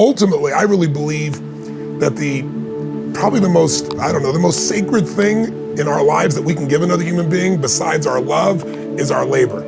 ultimately, I really believe that probably the most sacred thing in our lives that we can give another human being besides our love is our labor.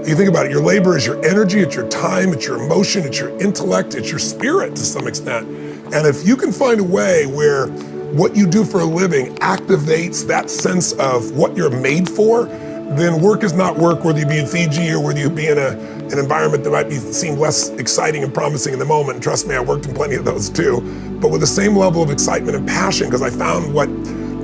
You think about it, your labor is your energy, it's your time, it's your emotion, it's your intellect, it's your spirit to some extent. And if you can find a way where what you do for a living activates that sense of what you're made for, then work is not work, whether you be in Fiji or whether you be in an environment that might seem less exciting and promising in the moment. And trust me, I worked in plenty of those too, but with the same level of excitement and passion, because I found what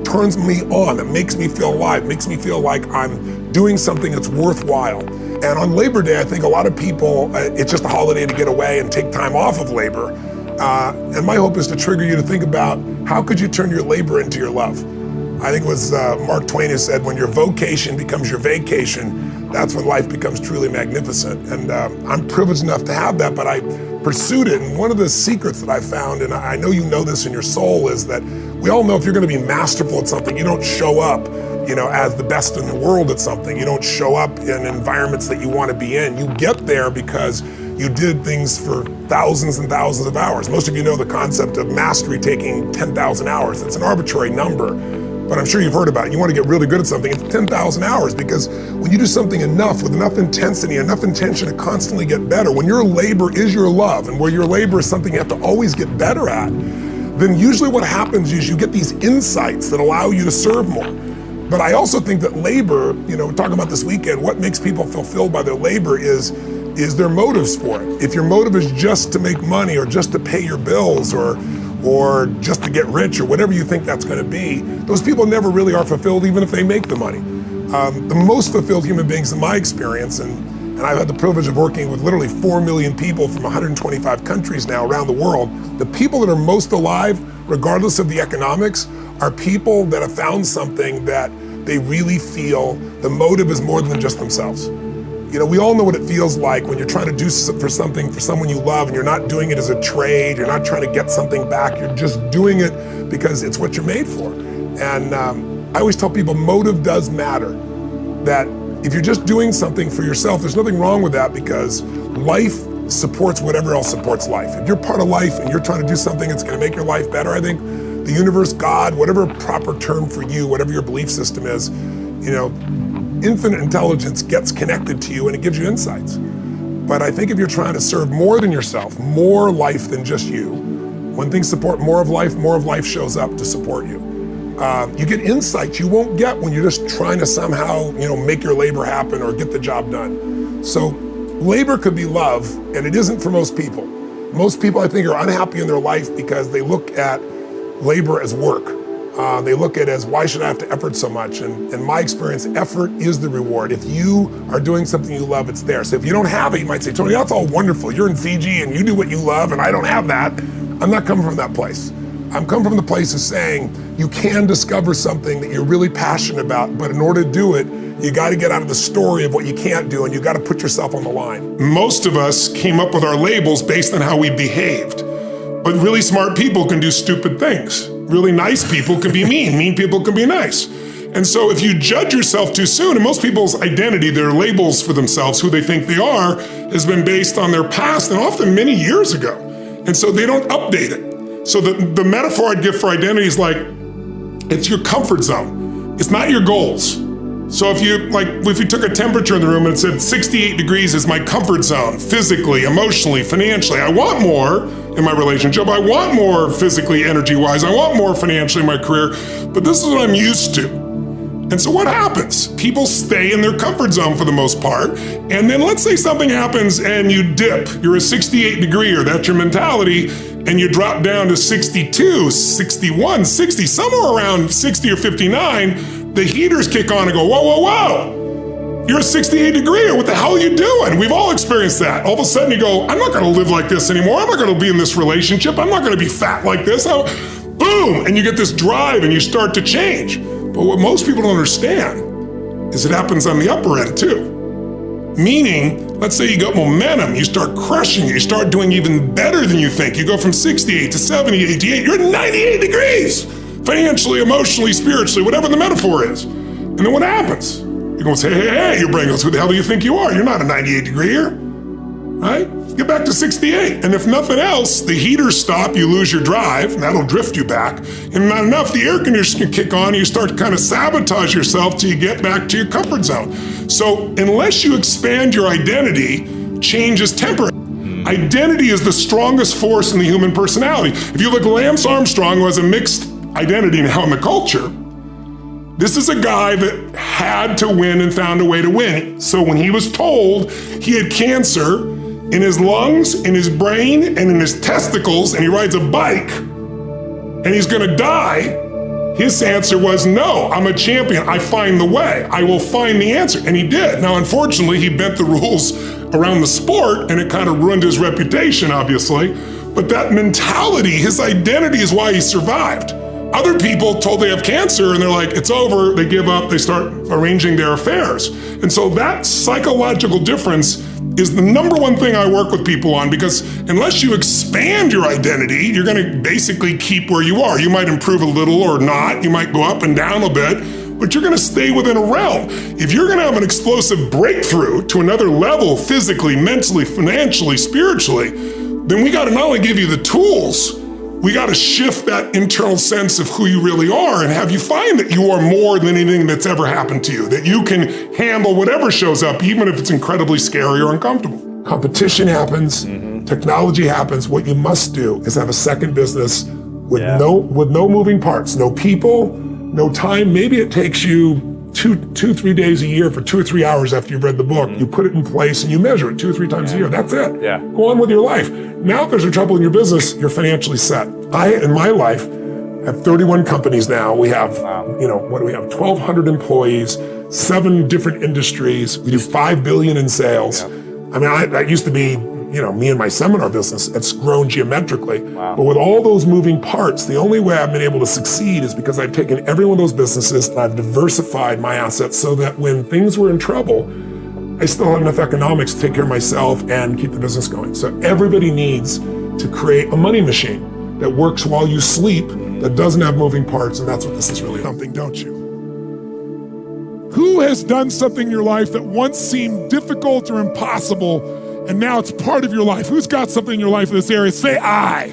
turns me on, that makes me feel alive, makes me feel like I'm doing something that's worthwhile. And on Labor Day, I think a lot of people, it's just a holiday to get away and take time off of labor. And my hope is to trigger you to think about how could you turn your labor into your love? I think it was Mark Twain who said, when your vocation becomes your vacation, that's when life becomes truly magnificent. And I'm privileged enough to have that, but I pursued it. And one of the secrets that I found, and I know you know this in your soul, is that we all know if you're gonna be masterful at something, you don't show up as the best in the world at something. You don't show up in environments that you wanna be in. You get there because you did things for thousands and thousands of hours. Most of you know the concept of mastery taking 10,000 hours. It's an arbitrary number, but I'm sure you've heard about it. You want to get really good at something, it's 10,000 hours, because when you do something enough, with enough intensity, enough intention to constantly get better, when your labor is your love, and where your labor is something you have to always get better at, then usually what happens is you get these insights that allow you to serve more. But I also think that labor, we're talking about this weekend, what makes people fulfilled by their labor is their motives for it. If your motive is just to make money or just to pay your bills or just to get rich or whatever you think that's gonna be, those people never really are fulfilled even if they make the money. The most fulfilled human beings in my experience, and I've had the privilege of working with literally 4 million people from 125 countries now around the world, the people that are most alive, regardless of the economics, are people that have found something that they really feel the motive is more than just themselves. We all know what it feels like when you're trying to do for something for someone you love and you're not doing it as a trade, you're not trying to get something back, you're just doing it because it's what you're made for. And I always tell people motive does matter, that if you're just doing something for yourself, there's nothing wrong with that because life supports whatever else supports life. If you're part of life and you're trying to do something that's gonna make your life better, I think the universe, God, whatever proper term for you, whatever your belief system is, infinite intelligence gets connected to you and it gives you insights. But I think if you're trying to serve more than yourself, more life than just you, when things support more of life shows up to support you. You get insights you won't get when you're just trying to somehow, make your labor happen or get the job done. So labor could be love, and it isn't for most people. Most people, I think, are unhappy in their life because they look at labor as work. They look at it as, why should I have to effort so much? And in my experience, effort is the reward. If you are doing something you love, it's there. So if you don't have it, you might say, Tony, that's all wonderful. You're in Fiji and you do what you love and I don't have that. I'm not coming from that place. I'm coming from the place of saying, you can discover something that you're really passionate about, but in order to do it, you gotta get out of the story of what you can't do and you gotta put yourself on the line. Most of us came up with our labels based on how we behaved. But really smart people can do stupid things. Really nice people can be mean. Mean people can be nice. And so if you judge yourself too soon, and most people's identity, their labels for themselves, who they think they are, has been based on their past and often many years ago. And so they don't update it. So the metaphor I'd give for identity is like, it's your comfort zone. It's not your goals. So if you took a temperature in the room and it said 68 degrees is my comfort zone, physically, emotionally, financially, I want more in my relationship, I want more physically, energy-wise, I want more financially in my career, but this is what I'm used to. And so what happens? People stay in their comfort zone for the most part, and then let's say something happens and you dip, you're a 68 degreer, that's your mentality, and you drop down to 62, 61, 60, somewhere around 60 or 59, the heaters kick on and go, whoa, whoa, whoa. You're a 68 degreer, what the hell are you doing? We've all experienced that. All of a sudden you go, I'm not gonna live like this anymore. I'm not gonna be in this relationship. I'm not gonna be fat like this. Boom, and you get this drive and you start to change. But what most people don't understand is it happens on the upper end too. Meaning, let's say you got momentum, you start crushing it, you start doing even better than you think. You go from 68 to 70, 88, you're at 98 degrees. Financially, emotionally, spiritually, whatever the metaphor is. And then what happens? You're gonna say, hey, your brain goes, who the hell do you think you are? You're not a 98 degreer, right? get back to 68. And if nothing else, the heaters stop, you lose your drive, and that'll drift you back. And not enough, the air conditioner can kick on, and you start to kind of sabotage yourself till you get back to your comfort zone. So unless you expand your identity, change is temporary. Identity is the strongest force in the human personality. If you look at Lance Armstrong, who has a mixed identity now in the culture, this is a guy that had to win and found a way to win. So when he was told he had cancer in his lungs, in his brain, and in his testicles, and he rides a bike, and he's gonna die, his answer was, no, I'm a champion. I find the way. I will find the answer. And he did. Now, unfortunately, he bent the rules around the sport, and it kind of ruined his reputation, obviously. But that mentality, his identity is why he survived. Other people told they have cancer and they're like, it's over, they give up, they start arranging their affairs. And so that psychological difference is the number one thing I work with people on, because unless you expand your identity, you're gonna basically keep where you are. You might improve a little or not, you might go up and down a bit, but you're gonna stay within a realm. If you're gonna have an explosive breakthrough to another level, physically, mentally, financially, spiritually, then we gotta not only give you the tools, we got to shift that internal sense of who you really are and have you find that you are more than anything that's ever happened to you, that you can handle whatever shows up, even if it's incredibly scary or uncomfortable. Competition happens, technology happens. What you must do is have a second business with no moving parts, no people, no time. Maybe it takes you 3 days a year for 2 or 3 hours after you've read the book. You put it in place and you measure it 2 or 3 times a year. That's it. Go on with your life. Now, if there's a trouble in your business, you're financially set. I, in my life, have 31 companies now. We have, what do we have? 1,200 employees, 7 different industries. We do $5 billion in sales. I mean, that used to be, me and my seminar business. It's grown geometrically. But with all those moving parts, the only way I've been able to succeed is because I've taken every one of those businesses and I've diversified my assets so that when things were in trouble, I still have enough economics to take care of myself and keep the business going. So everybody needs to create a money machine that works while you sleep, that doesn't have moving parts, and that's what this is really something, don't you? Who has done something in your life that once seemed difficult or impossible, and now it's part of your life? Who's got something in your life in this area? Say I.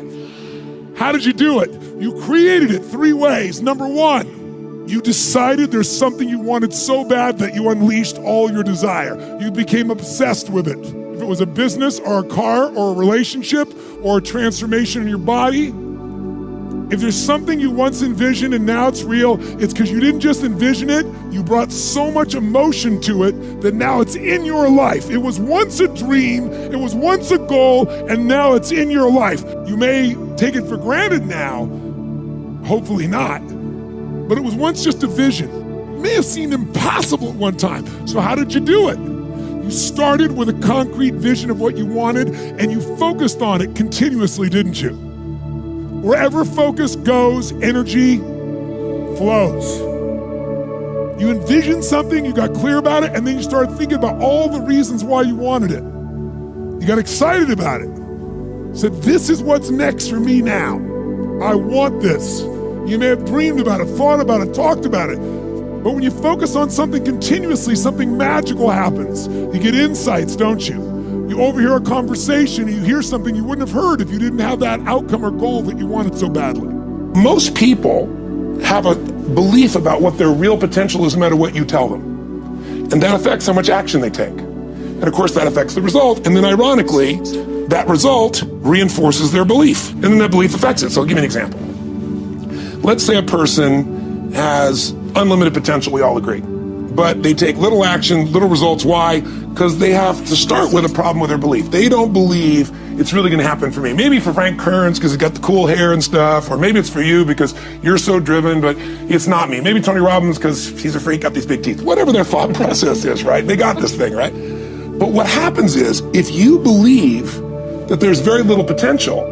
How did you do it? You created it 3 ways. Number 1, you decided there's something you wanted so bad that you unleashed all your desire. You became obsessed with it. If it was a business or a car or a relationship or a transformation in your body, if there's something you once envisioned and now it's real, it's because you didn't just envision it, you brought so much emotion to it that now it's in your life. It was once a dream, it was once a goal, and now it's in your life. You may take it for granted now, hopefully not, but it was once just a vision. It may have seemed impossible at one time. So how did you do it? You started with a concrete vision of what you wanted and you focused on it continuously, didn't you? Wherever focus goes, energy flows. You envisioned something, you got clear about it, and then you started thinking about all the reasons why you wanted it. You got excited about it. Said, this is what's next for me now. I want this. You may have dreamed about it, thought about it, talked about it. But when you focus on something continuously, something magical happens. You get insights, don't you? You overhear a conversation and you hear something you wouldn't have heard if you didn't have that outcome or goal that you wanted so badly. Most people have a belief about what their real potential is no matter what you tell them. And that affects how much action they take. And of course that affects the result. And then ironically, that result reinforces their belief. And then that belief affects it. So I'll give you an example. Let's say a person has unlimited potential, we all agree. But they take little action, little results. Why? Because they have to start with a problem with their belief. They don't believe it's really going to happen for me. Maybe for Frank Kearns because he's got the cool hair and stuff, or maybe it's for you because you're so driven, but it's not me. Maybe Tony Robbins because he's a freak, got these big teeth. Whatever their thought process is, right? They got this thing, right? But what happens is, if you believe that there's very little potential,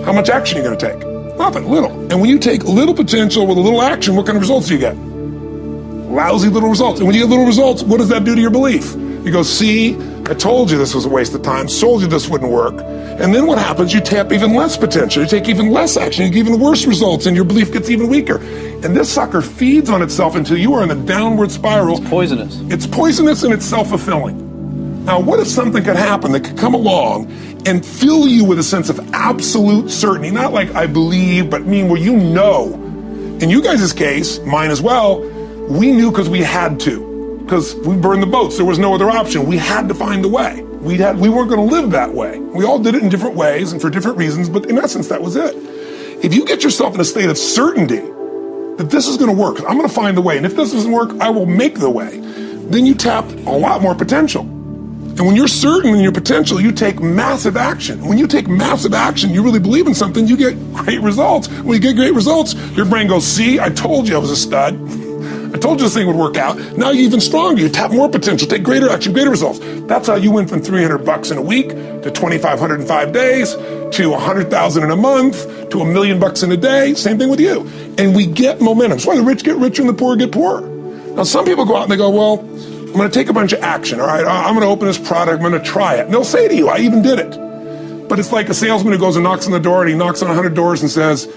how much action are you going to take? Nothing, little. And when you take little potential with a little action, what kind of results do you get? Lousy little results. And when you get little results, what does that do to your belief? You go, see, I told you this was a waste of time, told you this wouldn't work. And then what happens? You tap even less potential, you take even less action, you get even worse results, and your belief gets even weaker. And this sucker feeds on itself until you are in a downward spiral. It's poisonous. It's poisonous and it's self-fulfilling. Now, what if something could happen that could come along and fill you with a sense of absolute certainty? Not like I believe, but mean where you know. In you guys' case, mine as well, we knew because we had to. Because we burned the boats. There was no other option. We had to find a way. We weren't going to live that way. We all did it in different ways and for different reasons, but in essence, that was it. If you get yourself in a state of certainty that this is going to work, I'm going to find the way, and if this doesn't work, I will make the way, then you tap a lot more potential. And when you're certain in your potential, you take massive action. When you take massive action, you really believe in something, you get great results. When you get great results, your brain goes, see, I told you I was a stud. I told you this thing would work out. Now you're even stronger. You tap more potential, take greater action, greater results. That's how you went from $300 in a week to $2,500 in 5 days to $100,000 in a month to $1 million in a day. Same thing with you. And we get momentum. That's why the rich get richer and the poor get poorer. Now some people go out and they go, well, I'm going to take a bunch of action. All right, I'm going to open this product. I'm going to try it. And they'll say to you, I even did it. But it's like a salesman who goes and knocks on the door and he knocks on 100 doors and says,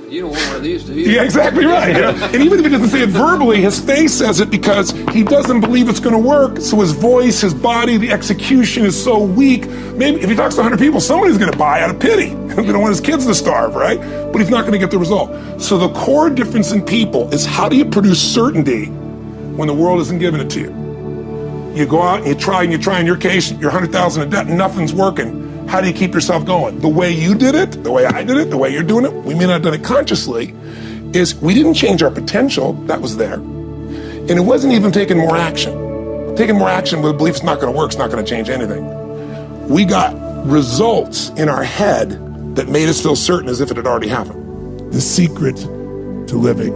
you don't want one of these, do you? Yeah, exactly right. And even if he doesn't say it verbally, his face says it because he doesn't believe it's going to work. So his voice, his body, the execution is so weak. Maybe if he talks to 100 people, somebody's going to buy out of pity. They don't want his kids to starve, right? But he's not going to get the result. So the core difference in people is how do you produce certainty when the world isn't giving it to you? You go out and you try, in your case, you're 100,000 in debt, and nothing's working. How do you keep yourself going? The way you did it, the way I did it, the way you're doing it, we may not have done it consciously, is we didn't change our potential, that was there. And it wasn't even taking more action. Taking more action with a belief it's not gonna work, it's not gonna change anything. We got results in our head that made us feel certain as if it had already happened. The secret to living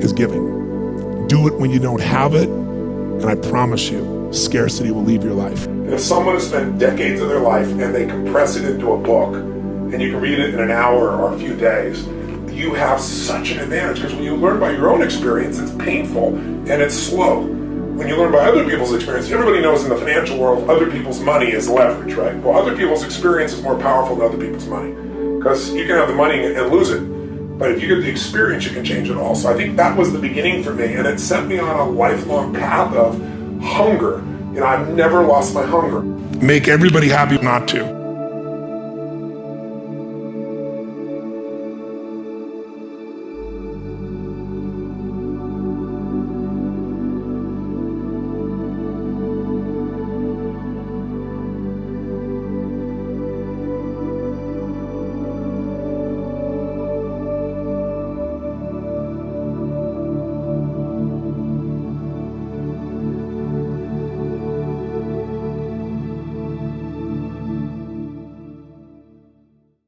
is giving. Do it when you don't have it, and I promise you, scarcity will leave your life. If someone has spent decades of their life and they compress it into a book, and you can read it in an hour or a few days, you have such an advantage, because when you learn by your own experience, it's painful and it's slow. When you learn by other people's experience, everybody knows in the financial world, other people's money is leverage, right? Well, other people's experience is more powerful than other people's money, because you can have the money and lose it. But if you get the experience, you can change it all. So I think that was the beginning for me, and it set me on a lifelong path of hunger. You know, I've never lost my hunger. Make everybody happy not to.